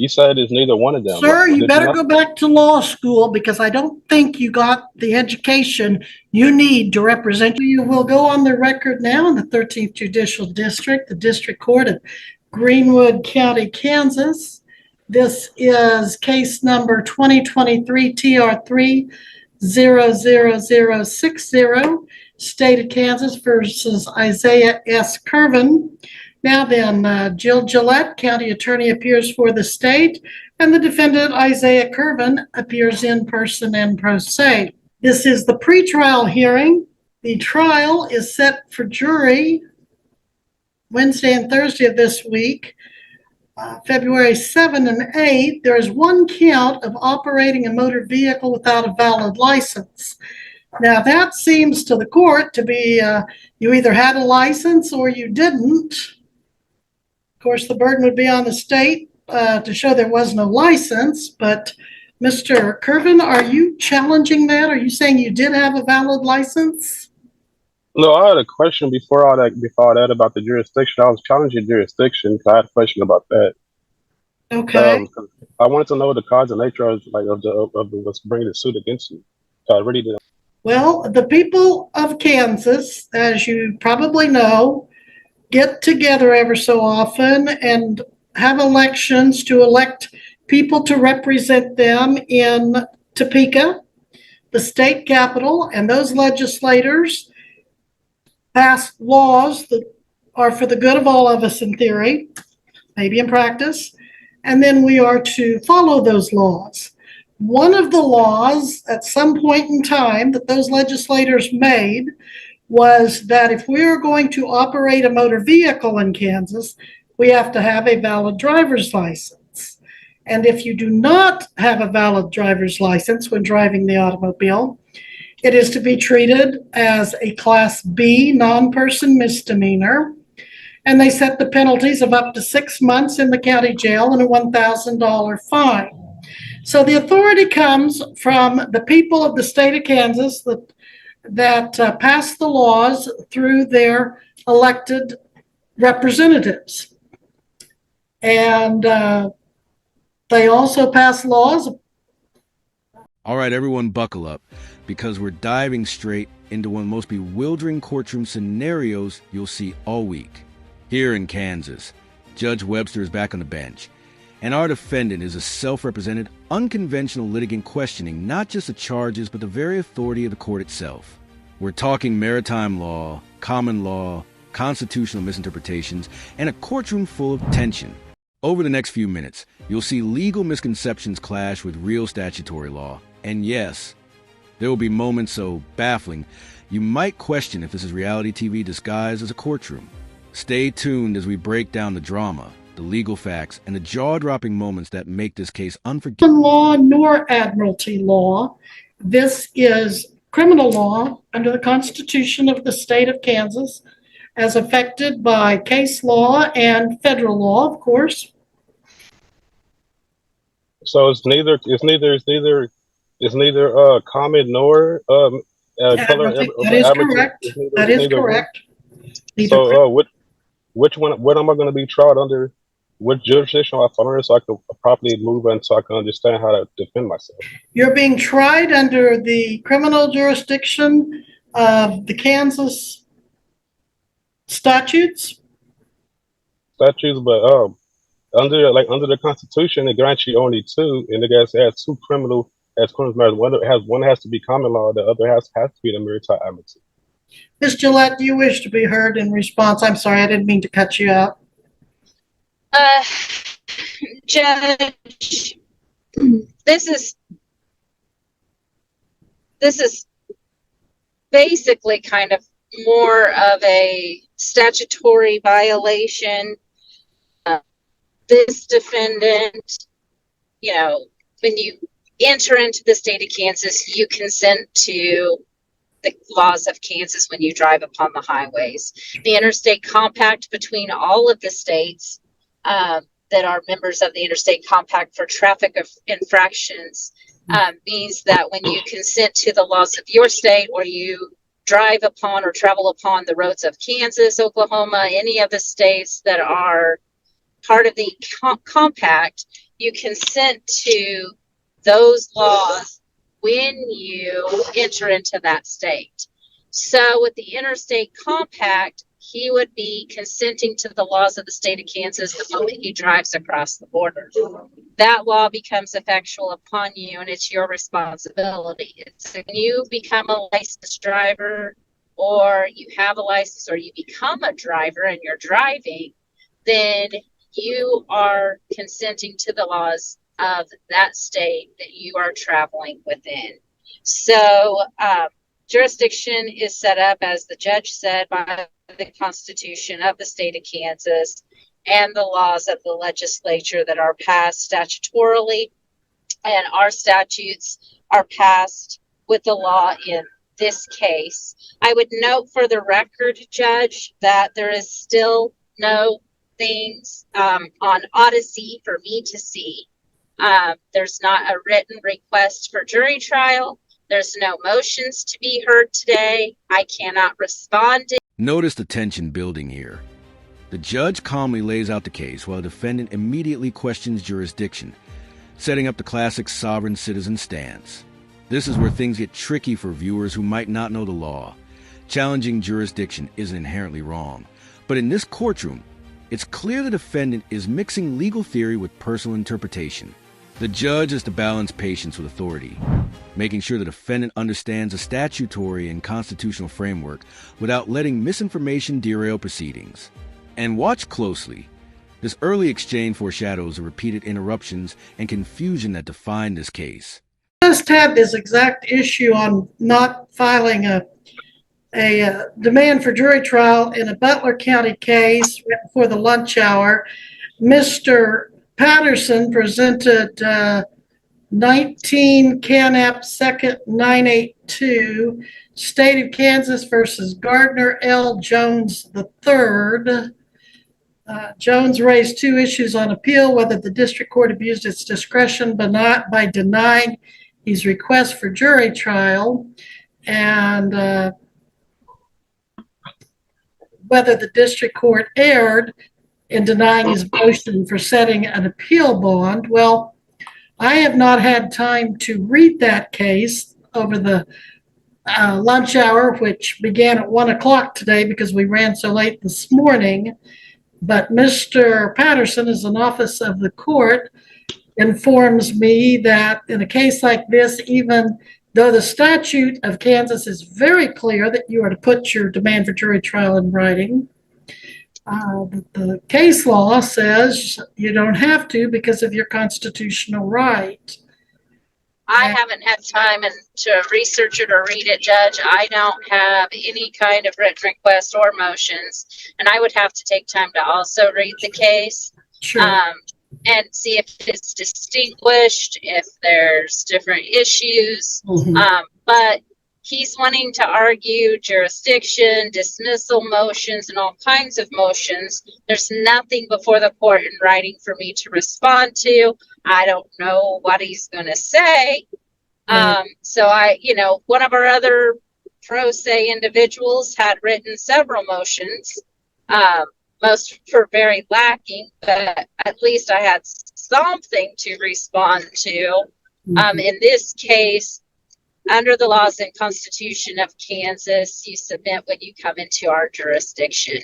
You said it's neither one of them. Sir, you better go back to law school because I don't think you got the education you need to represent you. You will go on the record now in the 13th Judicial District, the District Court of Greenwood County, Kansas. This is case number 2023 TR3 00060, State of Kansas versus Isaiah S. Curvin. Now then, Jill Gillette, County Attorney, appears for the state, and the defendant, Isaiah Curvin, appears in person and pro se. This is the pretrial hearing. The trial is set for jury Wednesday and Thursday of this week, February 7 and 8. There is one count of operating a motor vehicle without a valid license. Now, that seems to the court to be you either had a license or you didn't. Of course, the burden would be on the state to show there was no license, but Mr. Curvin, are you challenging that? Are you saying you did have a valid license? No, I had a question before all that about the jurisdiction. I was challenging jurisdiction because I had a question about that. Okay. I wanted to know the cause and nature of what's bringing the suit against you. So I really didn't. Well, the people of Kansas, as you probably know, get together ever so often and have elections to elect people to represent them in Topeka, the state capital, and those legislators pass laws that are for the good of all of us in theory, maybe in practice, and then we are to follow those laws. One of the laws at some point in time that those legislators made was that if we are going to operate a motor vehicle in Kansas, we have to have a valid driver's license. And if you do not have a valid driver's license when driving the automobile, it is to be treated as a Class B non-person misdemeanor. And they set the penalties of up to 6 months in the county jail and a $1,000 fine. So the authority comes from the people of the state of Kansas that pass the laws through their elected representatives. And they also pass laws. All right, everyone, buckle up, because we're diving straight into one of the most bewildering courtroom scenarios you'll see all week. Here in Kansas, Judge Webster is back on the bench, and our defendant is a self-represented, unconventional litigant questioning not just the charges, but the very authority of the court itself. We're talking maritime law, common law, constitutional misinterpretations, and a courtroom full of tension. Over the next few minutes, you'll see legal misconceptions clash with real statutory law. And yes, there will be moments so baffling, you might question if this is reality TV disguised as a courtroom. Stay tuned as we break down the drama, the legal facts, and the jaw-dropping moments that make this case unforgettable. Law nor admiralty law. This is criminal law under the Constitution of the state of Kansas, as affected by case law and federal law, of course. So it's neither common nor color. That is correct. That is correct. So which one? What am I going to be tried under? What jurisdiction I fall under, so I can properly move and so I can understand how to defend myself? You're being tried under the criminal jurisdiction of the Kansas statutes. But under the Constitution, it grants you only two, and it has two criminal matters. One has to be common law, the other has to be the maritime admiralty. Ms. Gillette, do you wish to be heard in response? I'm sorry, I didn't mean to cut you out. Judge, this is basically kind of more of a statutory violation. This defendant, when you enter into the state of Kansas, you consent to the laws of Kansas when you drive upon the highways. The interstate compact between all of the states that are members of the interstate compact for traffic infractions means that when you consent to the laws of your state, or you drive upon or travel upon the roads of Kansas, Oklahoma, any of the states that are part of the compact, you consent to those laws when you enter into that state. So with the interstate compact, he would be consenting to the laws of the state of Kansas the moment he drives across the border. That law becomes effectual upon you, and it's your responsibility. It's when you become a licensed driver, or you have a license, or you become a driver and you're driving, then you are consenting to the laws of that state that you are traveling within. So jurisdiction is set up, as the judge said, by the Constitution of the state of Kansas and the laws of the legislature that are passed statutorily, and our statutes are passed with the law in this case. I would note for the record, Judge, that there is still no things on Odyssey for me to see. There's not a written request for jury trial. There's no motions to be heard today. I cannot respond to. Notice the tension building here. The judge calmly lays out the case while the defendant immediately questions jurisdiction, setting up the classic sovereign citizen stance. This is where things get tricky for viewers who might not know the law. Challenging jurisdiction isn't inherently wrong, but in this courtroom, it's clear the defendant is mixing legal theory with personal interpretation. The judge is to balance patience with authority, making sure the defendant understands the statutory and constitutional framework without letting misinformation derail proceedings. And watch closely. This early exchange foreshadows the repeated interruptions and confusion that define this case. Just had this exact issue on not filing a demand for jury trial in a Butler County case for the lunch hour. Mr. Patterson presented 19 Canap 2nd 982, State of Kansas versus Gardner L. Jones III. Jones raised two issues on appeal: whether the district court abused its discretion by denying his request for jury trial, and whether the district court erred in denying his motion for setting an appeal bond. Well, I have not had time to read that case over the lunch hour, which began at 1 o'clock today because we ran so late this morning. But Mr. Patterson, as an office of the court, informs me that in a case like this, even though the statute of Kansas is very clear that you are to put your demand for jury trial in writing, the case law says you don't have to because of your constitutional right. I haven't had time to research it or read it, Judge. I don't have any kind of written request or motions, and I would have to take time to also read the case. Sure. And see if it's distinguished, if there's different issues. But he's wanting to argue jurisdiction, dismissal motions, and all kinds of motions. There's nothing before the court in writing for me to respond to. I don't know what he's going to say. So one of our other pro se individuals had written several motions. Most were very lacking, but at least I had something to respond to. In this case, under the laws and Constitution of Kansas, you submit when you come into our jurisdiction.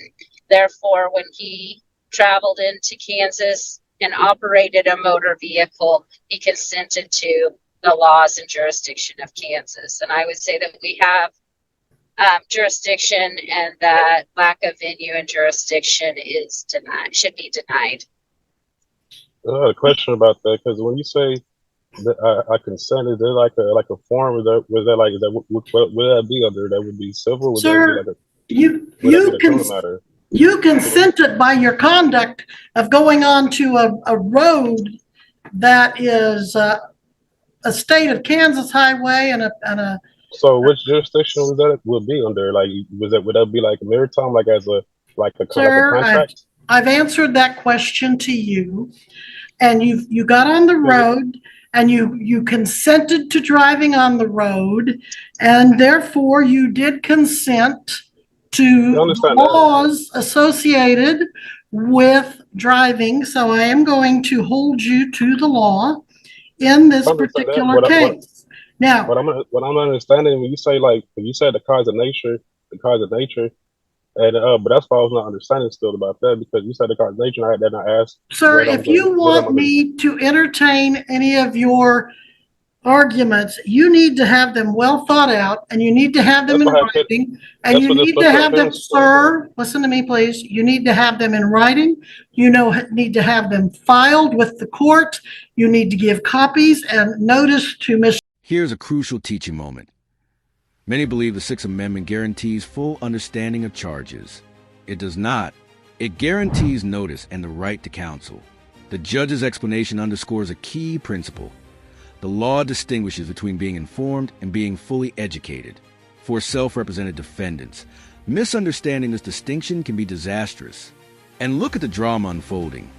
Therefore, when he traveled into Kansas and operated a motor vehicle, he consented to the laws and jurisdiction of Kansas. And I would say that we have jurisdiction, and that lack of venue and jurisdiction is denied, should be denied. I had a question about that, because when you say that I consented, is there like a form? Would that would that be under? That would be civil? Would Sir, that be you consented by your conduct of going onto a road that is a state of Kansas highway and a. So which jurisdiction would be under? Like, would that be like maritime, like as a Sir, contract? I've answered that question to you, and you got on the road and you consented to driving on the road, and therefore you did consent to laws associated with driving, so I am going to hold you to the law in this I understand that. particular case. Now, What I'm understanding when you say when you said the cause of nature, and but that's why I was not understanding still about that because you said the cause of nature, and I had that I asked sir, if you want me to entertain any of your arguments, you need to have them well thought out, and you need to have them in writing, and you need to have them, sir, listen to me, please. You need to have them in writing. You need to have them filed with the court. You need to give copies and notice to Mr. Here's a crucial teaching moment. Many believe the Sixth Amendment guarantees full understanding of charges. It does not. It guarantees notice and the right to counsel. The judge's explanation underscores a key principle. The law distinguishes between being informed and being fully educated. For self-represented defendants, misunderstanding this distinction can be disastrous. And look at the drama unfolding.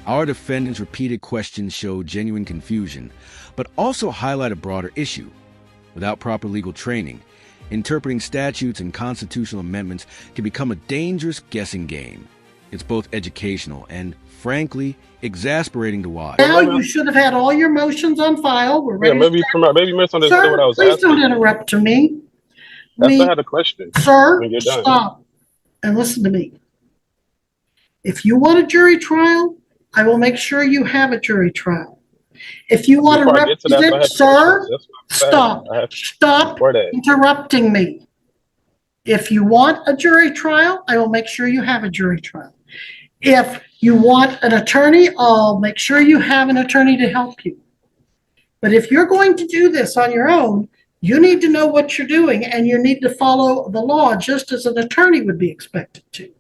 Our defendants' repeated questions show genuine confusion, but also highlight a broader issue. Without proper legal training, interpreting statutes and constitutional amendments can become a dangerous guessing game. It's both educational and, frankly, exasperating to watch. Now you should have had all your motions on file. We're ready. Maybe you misunderstood what I was please asking. Don't interrupt to me. I had a question. Sir, stop and listen to me. If you want a jury trial, I will make sure you have a jury trial. If you want to represent, sir, stop interrupting me. If you want a jury trial, I will make sure you have a jury trial. If you want an attorney, I'll make sure you have an attorney to help you. But if you're going to do this on your own, you need to know what you're doing, and you need to follow the law just as an attorney would be expected to.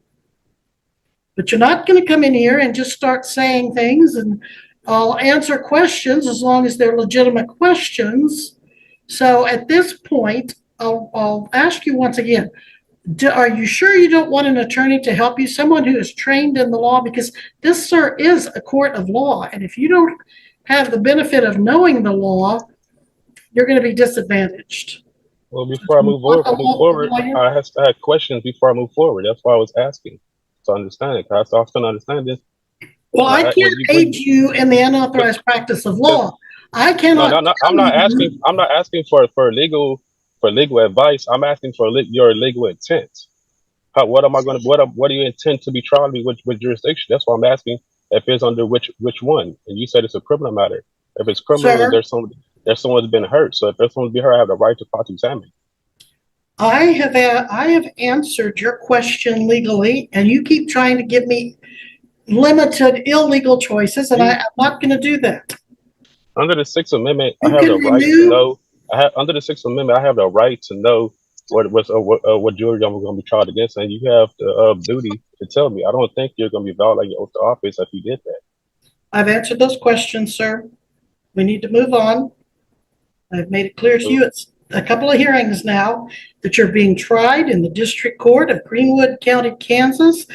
But you're not going to come in here and just start saying things, and I'll answer questions as long as they're legitimate questions. So at this point, I'll ask you once again, are you sure you don't want an attorney to help you, someone who is trained in the law? Because this, sir, is a court of law, and if you don't have the benefit of knowing the law, you're going to be disadvantaged. Well, before I move forward, I had questions before I move forward. That's why I was asking to understand it, because I often understand this. Well, I can't aid you in the unauthorized practice of law. I cannot. No, I'm not asking. I'm not asking for legal advice. I'm asking for your legal intent. What am I going to? What do you intend to be trying me with jurisdiction? That's why I'm asking if it's under which one. And you said it's a criminal matter. If it's criminal, then there's someone's been hurt. So if there's someone's been hurt, I have the right to cross-examine. I have answered your question legally, and you keep trying to give me limited illegal choices, and I'm not going to do that. Under the Sixth Amendment, I have the right to know. Under the Sixth Amendment, I have the right to know what jury I'm going to be tried against, and you have the duty to tell me. I don't think you're going to be violating your oath to office if you did that. I've answered those questions, sir. We need to move on. I've made it clear to you, it's a couple of hearings now, that you're being tried in the District Court of Greenwood County, Kansas,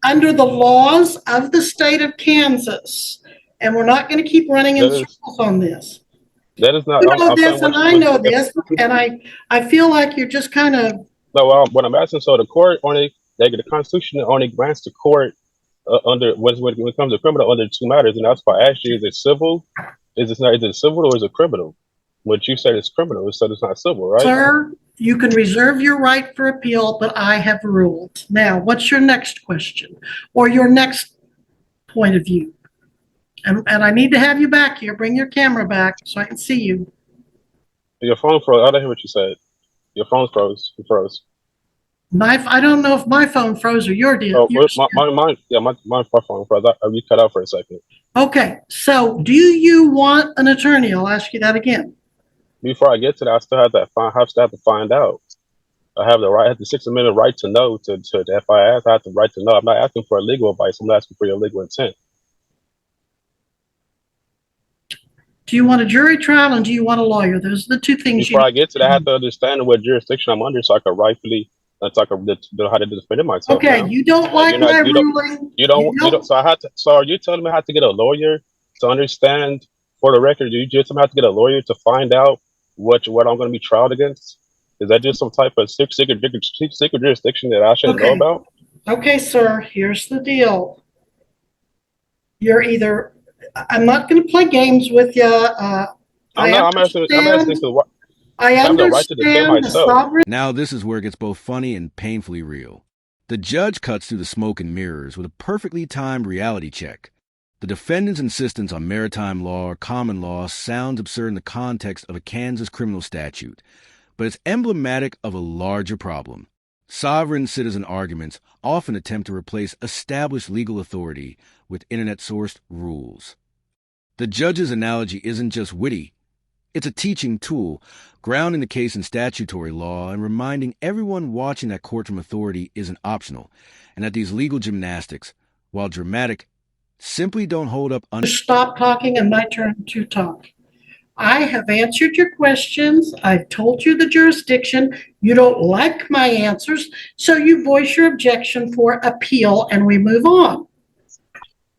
under the laws of the state of Kansas. And we're not going to keep running in circles on this. That is not. You know this, and I know this, and I feel like you're just kind of. No, what I'm asking, so the court the Constitution only grants the court under when it comes to criminal under two matters, and that's why I asked you: is it civil? Is it civil or is it criminal? What you said is criminal, so it's not civil, right? Sir, you can reserve your right for appeal, but I have ruled. Now, what's your next question or your next point of view? And I need to have you back here. Bring your camera back so I can see you. Your phone froze. I didn't hear what you said. Your phone froze. You froze. I don't know if my phone froze or your deal. Oh, my phone froze. You cut out for a second. Okay, so do you want an attorney? I'll ask you that again. Before I get to that, I still have to find out. I have the Sixth Amendment right to know. If I ask, I have the right to know. I'm not asking for legal advice. I'm asking for your legal intent. Do you want a jury trial and do you want a lawyer? Those are the two things. Before I get to that, I have to understand what jurisdiction I'm under so I can rightfully know how to defend myself. Okay, you don't like my ruling. You don't. So are you telling me I have to get a lawyer to understand? For the record, do you just have to get a lawyer to find out what I'm going to be tried against? Is that just some type of secret jurisdiction that I shouldn't know about? Okay, sir, here's the deal. You're either, I'm not going to play games with you. I'm I not. I'm asking understand. because I I have the right to defend understand the myself. sovereign. Now, this is where it gets both funny and painfully real. The judge cuts through the smoke and mirrors with a perfectly timed reality check. The defendant's insistence on maritime law or common law sounds absurd in the context of a Kansas criminal statute, but it's emblematic of a larger problem. Sovereign citizen arguments often attempt to replace established legal authority with internet-sourced rules. The judge's analogy isn't just witty, it's a teaching tool, grounding the case in statutory law and reminding everyone watching that courtroom authority isn't optional, and that these legal gymnastics, while dramatic, simply don't hold up. Stop talking and my turn to talk. I have answered your questions. I've told you the jurisdiction. You don't like my answers, so you voice your objection for appeal and we move on.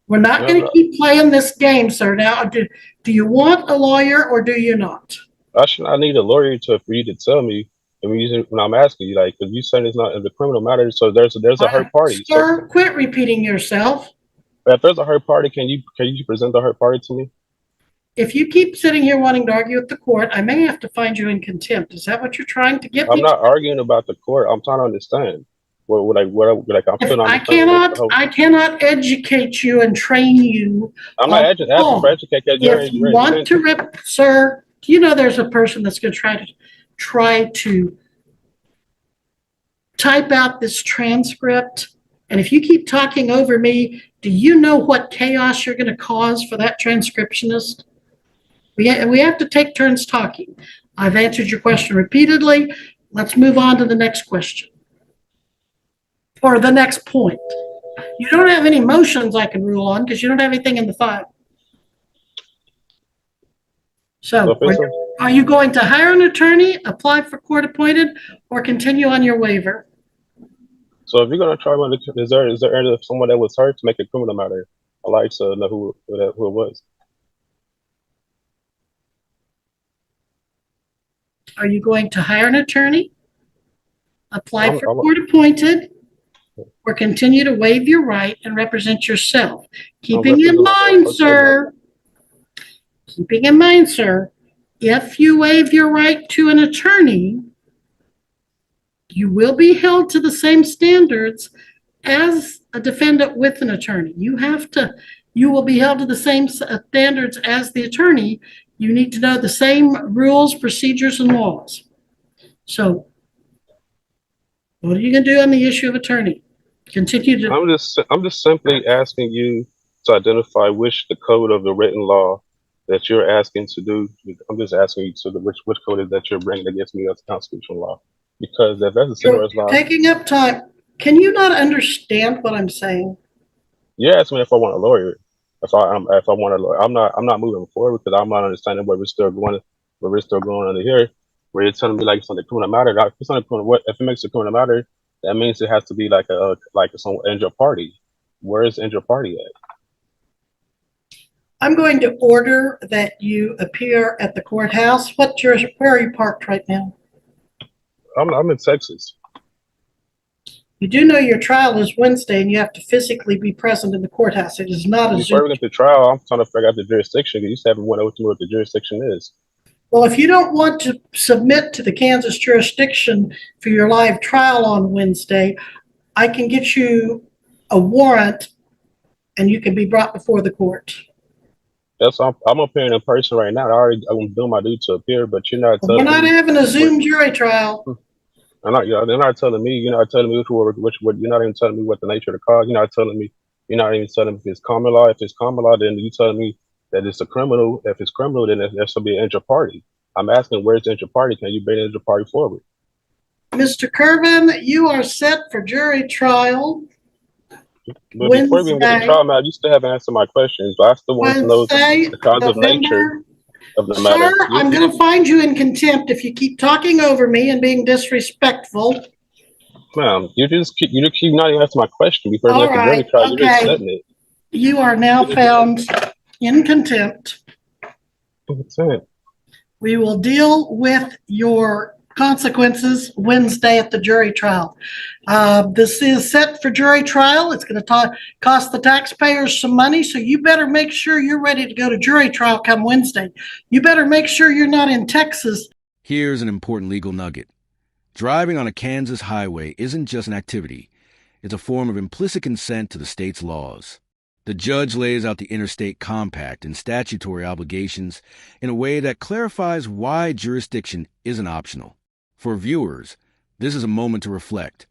We're not going to keep playing this game, sir. Now, do you want a lawyer or do you not? I need a lawyer for you to tell me. And when I'm asking you, like, because you saying it's not in the criminal matter, so there's a hurt party. Sir, So quit repeating yourself. if there's a hurt party, can you present the hurt party to me? If you keep sitting here wanting to argue with the court, I may have to find you in contempt. Is that what you're trying to get I'm me? not arguing about the court. I'm trying to understand. What I'm If still not I understanding. cannot educate you and train you. I'm not asking for education. If you want to sir, do you know there's a person that's going to try to type out this transcript? And if you keep talking over me, do you know what chaos you're going to cause for that transcriptionist? We have to take turns talking. I've answered your question repeatedly. Let's move on to the next question. Or the next point. You don't have any motions I can rule on because you don't have anything in the file. So, are you going to hire an attorney, apply for court appointed, or continue on your waiver? So if you're gonna try one, is there someone that was hurt to make a criminal matter? I'd like to know who it was. Are you going to hire an attorney, apply for court appointed, or continue to waive your right and represent yourself? Keeping in mind, sir, if you waive your right to an attorney, you will be held to the same standards as a defendant with an attorney. You will be held to the same standards as the attorney. You need to know the same rules, procedures, and laws. So, what are you going to do on the issue of attorney? Continue to. I'm just simply asking you to identify which the code of the written law that you're asking to do. I'm just asking you to which code is that you're bringing against me as constitutional law. Because if that's a civil law, taking up time. Can you not understand what I'm saying? Yeah, ask me if I want a lawyer. If I want a lawyer, I'm not moving forward because I'm not understanding where we're still going under here. Where you're telling me like it's on the criminal matter. If it's on the criminal, if it makes a criminal matter, that means it has to be like some injured party. Where is injured party at? I'm going to order that you appear at the courthouse. Where are you parked right now? I'm in Texas. You do know your trial is Wednesday and you have to physically be present in the courthouse. It is not a Zoom. Before we get to trial, I'm trying to figure out the jurisdiction. You just haven't went over what the jurisdiction is. Well, if you don't want to submit to the Kansas jurisdiction for your live trial on Wednesday, I can get you a warrant and you can be brought before the court. I'm appearing in person right now. I'm doing my duty to appear, but you're not telling me. We're not having a Zoom jury trial. They're not telling me. You're not telling me you're not even telling me what the nature of the cause. You're not even telling me if it's common law. If it's common law, then you telling me that it's a criminal. If it's criminal, then there should be an injured party. I'm asking, where's the injured party? Can you bring the injured party forward? Mr. Kervin, you are set for jury trial. But before we even get to trial, man, you still haven't answered my questions. I still want to know the cause of nature of the matter. Sir, I'm going to find you in contempt if you keep talking over me and being disrespectful. Ma'am, you keep not even answering my question before we get to jury trial. You're just setting it. You are now found in contempt. That's it. We will deal with your consequences Wednesday at the jury trial. This is set for jury trial. It's going to cost the taxpayers some money, so you better make sure you're ready to go to jury trial come Wednesday. You better make sure you're not in Texas. Here's an important legal nugget. Driving on a Kansas highway isn't just an activity. It's a form of implicit consent to the state's laws. The judge lays out the interstate compact and statutory obligations in a way that clarifies why jurisdiction isn't optional. For viewers, this is a moment to reflect.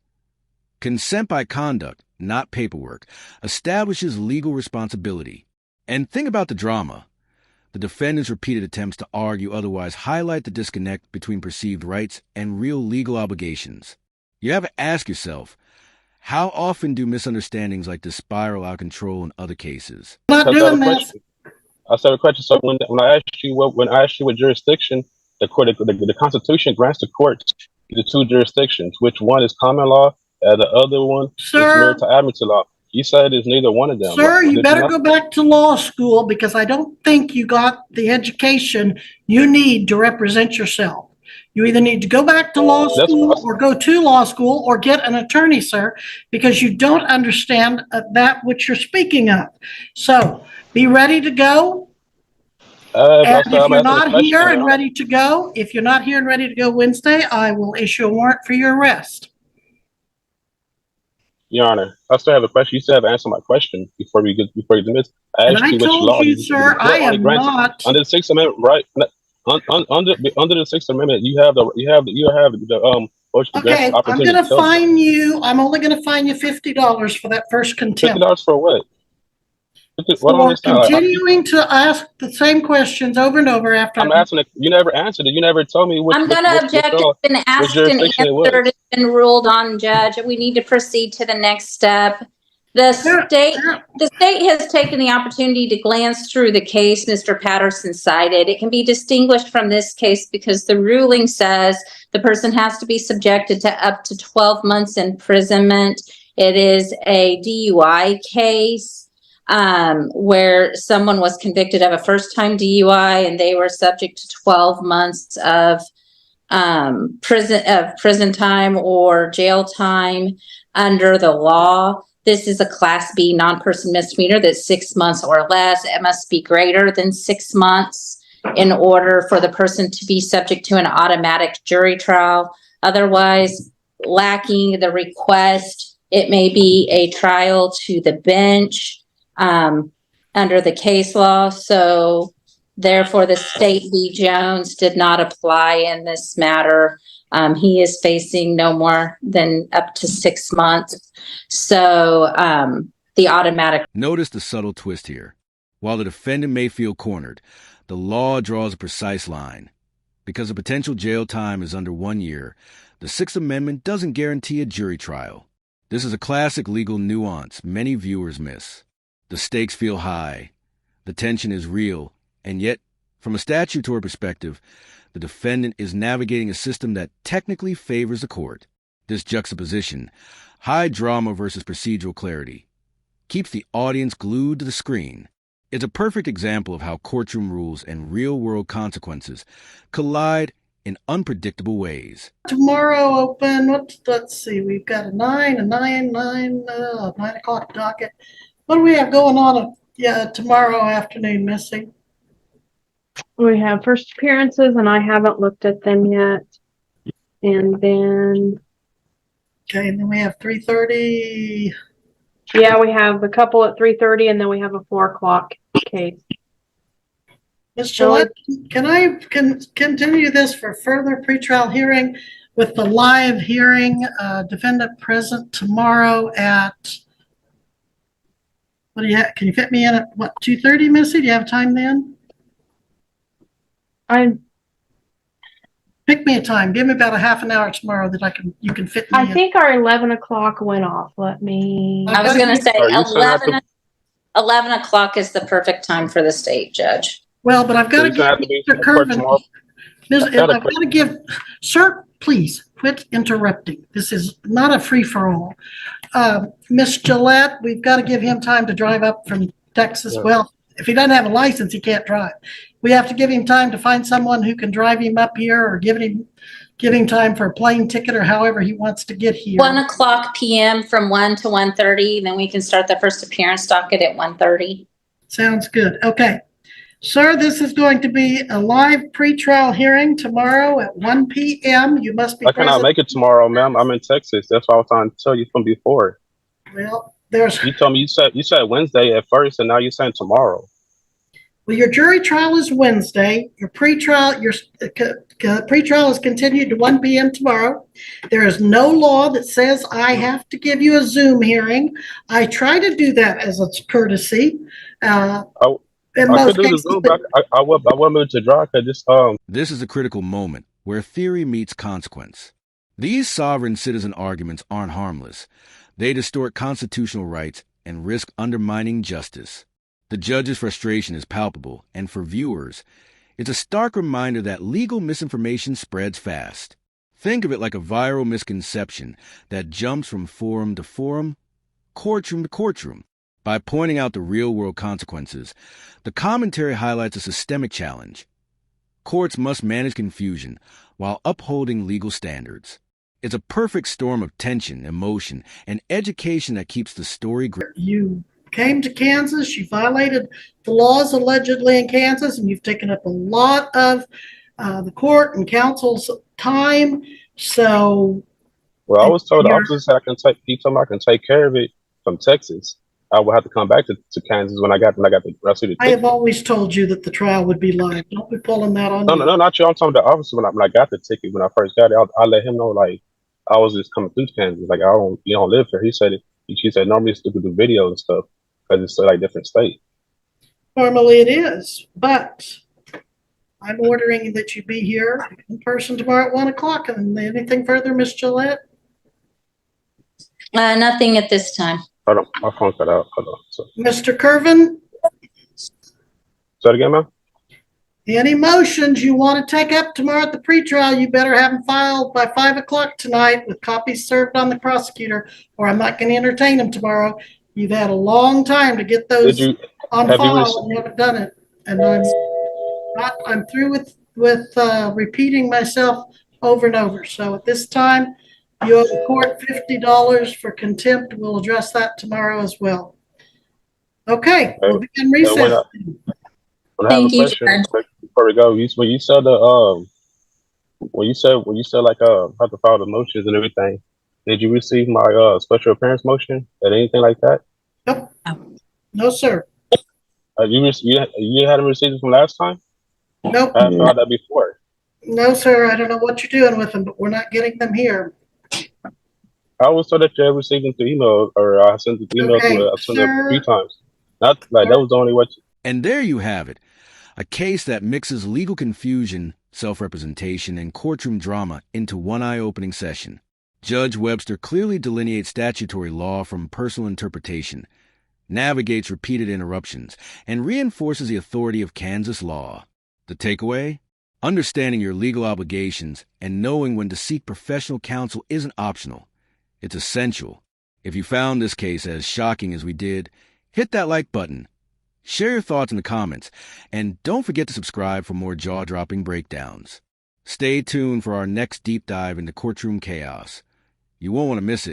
Consent by conduct, not paperwork, establishes legal responsibility. And think about the drama. The defendant's repeated attempts to argue otherwise highlight the disconnect between perceived rights and real legal obligations. You have to ask yourself, how often do misunderstandings like this spiral out of control in other cases? I'm not doing this. I said a question. So when I asked you what jurisdiction, the Constitution grants the courts the two jurisdictions. Which one is common law, and the other one is maritime admiralty law. You said it's neither one of them. Sir, you better go back to law school, because I don't think you got the education you need to represent yourself. You either need to go back to law school or go to law school or get an attorney, sir, because you don't understand that which you're speaking of. So be ready to go. And if you're not here and ready to go, if you're not here and ready to go Wednesday, I will issue a warrant for your arrest. Your Honor, I still have a question. You still have to answer my question before you dismiss. I asked you which law. Sir, I am not under the Sixth Amendment, right? Under the Sixth Amendment, you have the okay, I'm going to fine you. I'm only going to fine you $50 for that first contempt. $50 for what? For continuing to ask the same questions over and over after. I'm asking it. You never answered it. You never told me which. I'm going to object. It's been asked and answered. It's been ruled on, Judge. We need to proceed to the next step. The state has taken the opportunity to glance through the case Mr. Patterson cited. It can be distinguished from this case because the ruling says the person has to be subjected to up to 12 months imprisonment. It is a DUI case where someone was convicted of a first-time DUI and they were subject to 12 months of prison time or jail time under the law. This is a Class B non-person misdemeanor that's 6 months or less. It must be greater than 6 months in order for the person to be subject to an automatic jury trial. Otherwise, lacking the request, it may be a trial to the bench under the case law. So therefore, the State v. Jones did not apply in this matter. He is facing no more than up to 6 months. So the automatic. Notice the subtle twist here. While the defendant may feel cornered, the law draws a precise line. Because the potential jail time is under 1 year, the Sixth Amendment doesn't guarantee a jury trial. This is a classic legal nuance many viewers miss. The stakes feel high. The tension is real. And yet, from a statutory perspective, the defendant is navigating a system that technically favors the court. This juxtaposition, high drama versus procedural clarity, keeps the audience glued to the screen. It's a perfect example of how courtroom rules and real-world consequences collide in unpredictable ways. Tomorrow open, let's see, we've got a 9 o'clock docket. What do we have going on tomorrow afternoon, Missy? We have first appearances, and I haven't looked at them yet. And then... Okay, and then we have 3:30. Yeah, we have a couple at 3:30, and then we have a 4 o'clock case. Ms. Gillette, can I continue this for further pretrial hearing with the live hearing, defendant present tomorrow at... What do you have? Can you fit me in at 2:30, Missy? Do you have time then? Pick me a time. Give me about a half an hour tomorrow that you can fit me in. I think our 11 o'clock went off. I was going to say 11 o'clock is the perfect time for the state, Judge. Well, but I've got to give Mr. Curvin. I've got to give, sir, please quit interrupting. This is not a free-for-all. Miss Gillette, we've got to give him time to drive up from Texas. Yeah. Well, if he doesn't have a license, he can't drive. We have to give him time to find someone who can drive him up here or give him giving time for a plane ticket or however he wants to get here. 1:00 p.m. from 1 to 1:30. Then we can start the first appearance docket at 1:30. Sounds good. Okay. Sir, this is going to be a live pretrial hearing tomorrow at 1 p.m. You must be I cannot present. make it tomorrow, ma'am. I'm in Texas. That's what I was trying to tell you from before. Well, there's You told me you said Wednesday at first, and now you're saying tomorrow. well, your jury trial is Wednesday. Your pretrial is continued to 1 p.m. tomorrow. There is no law that says I have to give you a Zoom hearing. I try to do that as a courtesy. In I most could do the cases, Zoom, but I wasn't able to draw because this This is a critical moment where theory meets consequence. These sovereign citizen arguments aren't harmless. They distort constitutional rights and risk undermining justice. The judge's frustration is palpable, and for viewers, it's a stark reminder that legal misinformation spreads fast. Think of it like a viral misconception that jumps from forum to forum, courtroom to courtroom. By pointing out the real-world consequences, the commentary highlights a systemic challenge. Courts must manage confusion while upholding legal standards. It's a perfect storm of tension, emotion, and education that keeps the story gripping. you came to Kansas, you violated the laws allegedly in Kansas, and you've taken up a lot of the court and counsel's time. So, well, I was told the you're- officer said he told me I can take care of it from Texas. I will have to come back to Kansas when I got the rest of the I have ticket. always told you that the trial would be live. Don't be pulling that on No, me. no, no, not you. I'm talking the officer when I got the ticket when I first got it. I let him know like I was just coming through Kansas. Like you don't live here. He said it. She said normally it's to do videos and stuff because it's like different state. Normally it is, but I'm ordering that you be here in person tomorrow at 1:00. And anything further, Miss Gillette? Nothing at this time. Hold on, my phone cut out. Hold on. So, Mr. Curvin, say it again, ma'am. any motions you want to take up tomorrow at the pretrial, you better have them filed by 5:00 tonight with copies served on the prosecutor, or I'm not going to entertain them tomorrow. You've had a long time to get those on have you file and you haven't done it. And I'm through with repeating myself over and over. So at this time, you owe the court $50 for contempt. We'll address that tomorrow as well. Okay, we'll begin recess. When I have a Thank you, question Judge. before we go, when you said like how to file the motions and everything, did you receive my special appearance motion or anything like that? Nope. No, sir. You hadn't received it from last time? Nope. I filed that before. No, sir. I don't know what you're doing with them, but we're not getting them here. I was told that you had received them through email, or I sent the email Okay, to it a few sir. times. Not like that was the only way. And there you have it, a case that mixes legal confusion, self-representation, and courtroom drama into one eye-opening session. Judge Webster clearly delineates statutory law from personal interpretation, navigates repeated interruptions, and reinforces the authority of Kansas law. The takeaway? Understanding your legal obligations and knowing when to seek professional counsel isn't optional. It's essential. If you found this case as shocking as we did, hit that like button. Share your thoughts in the comments, and don't forget to subscribe for more jaw-dropping breakdowns. Stay tuned for our next deep dive into courtroom chaos. You won't want to miss it.